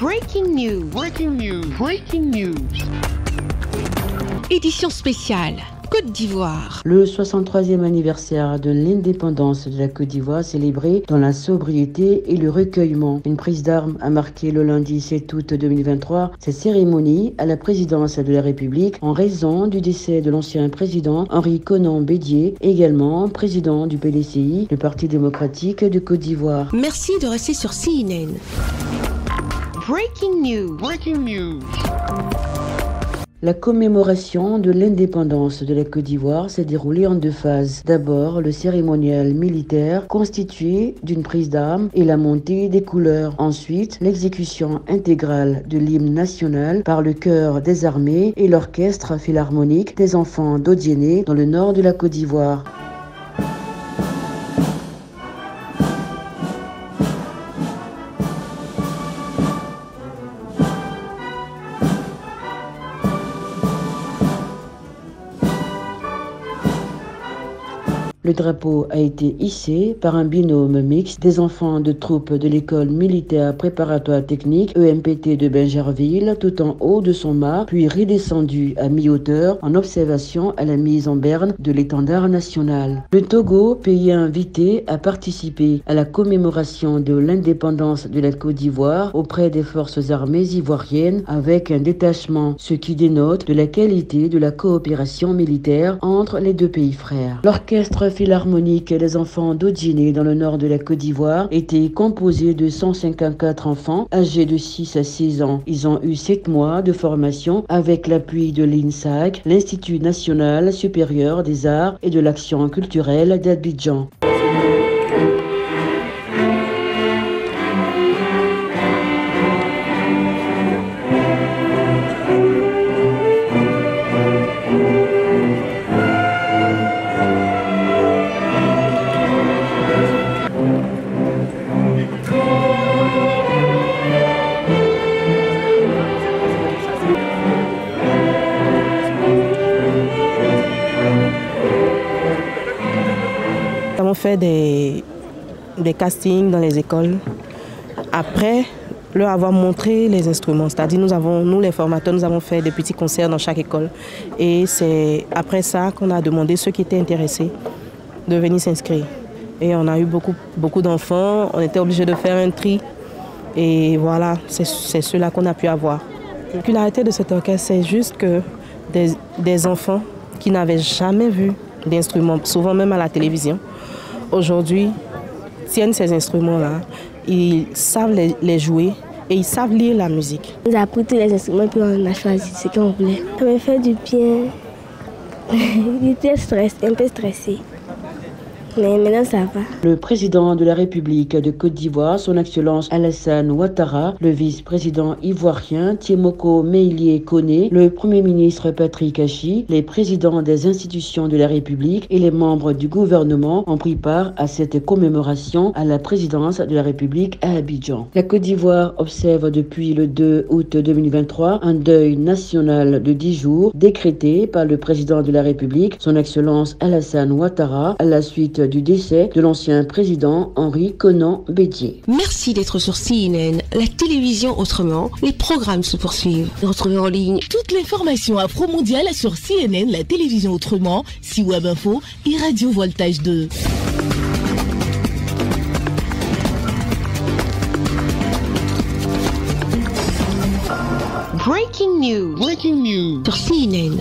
Breaking news. Breaking news. Breaking news. Édition spéciale Côte d'Ivoire. Le 63e anniversaire de l'indépendance de la Côte d'Ivoire célébré dans la sobriété et le recueillement. Une prise d'armes a marqué le lundi 7 août 2023 cette cérémonie à la présidence de la République en raison du décès de l'ancien président Henri Konan Bédié, également président du PDCI, le Parti démocratique de Côte d'Ivoire. Merci de rester sur CNN. Breaking news. Breaking news. La commémoration de l'indépendance de la Côte d'Ivoire s'est déroulée en deux phases. D'abord, le cérémonial militaire constitué d'une prise d'armes et la montée des couleurs. Ensuite, l'exécution intégrale de l'hymne national par le chœur des armées et l'orchestre philharmonique des enfants d'Odiéné dans le nord de la Côte d'Ivoire. Le drapeau a été hissé par un binôme mixte des enfants de troupes de l'école militaire préparatoire technique EMPT de Bingerville tout en haut de son mât, puis redescendu à mi-hauteur en observation à la mise en berne de l'étendard national. Le Togo, pays invité, a participé à la commémoration de l'indépendance de la Côte d'Ivoire auprès des forces armées ivoiriennes avec un détachement, ce qui dénote de la qualité de la coopération militaire entre les deux pays frères. L'orchestre philharmonique des enfants d'Odiéné dans le nord de la Côte d'Ivoire était composé de 154 enfants âgés de 6 à 6 ans. Ils ont eu 7 mois de formation avec l'appui de l'INSAC, l'Institut national supérieur des arts et de l'action culturelle d'Abidjan. Nous avons fait des castings dans les écoles. Après leur avoir montré les instruments, c'est-à-dire nous les formateurs, nous avons fait des petits concerts dans chaque école. Et c'est après ça qu'on a demandé ceux qui étaient intéressés de venir s'inscrire. Et on a eu beaucoup d'enfants, on était obligé de faire un tri. Et voilà, c'est ceux-là qu'on a pu avoir. La particularité de cet orchestre, c'est juste que des enfants qui n'avaient jamais vu d'instruments, souvent même à la télévision, aujourd'hui tiennent ces instruments-là, ils savent les jouer et ils savent lire la musique. On a pris tous les instruments puis on a choisi ce qu'on voulait. Ça m'a fait du bien. J'étais un peu stressée. Mais maintenant, ça va. Le président de la République de Côte d'Ivoire, son Excellence Alassane Ouattara, le vice-président ivoirien Tiemoko Meïlie Koné, le Premier ministre Patrick Hachi, les présidents des institutions de la République et les membres du gouvernement ont pris part à cette commémoration à la présidence de la République à Abidjan. La Côte d'Ivoire observe depuis le 2 août 2023 un deuil national de 10 jours décrété par le président de la République, son Excellence Alassane Ouattara, à la suite du décès de l'ancien président Henri Konan Bédié. Merci d'être sur CNN, la télévision autrement. Les programmes se poursuivent. Retrouvez en ligne toute l'information afro-mondiale sur CNN, la télévision autrement, C-Web Info et Radio Voltage 2. Breaking news. Breaking news sur CNN.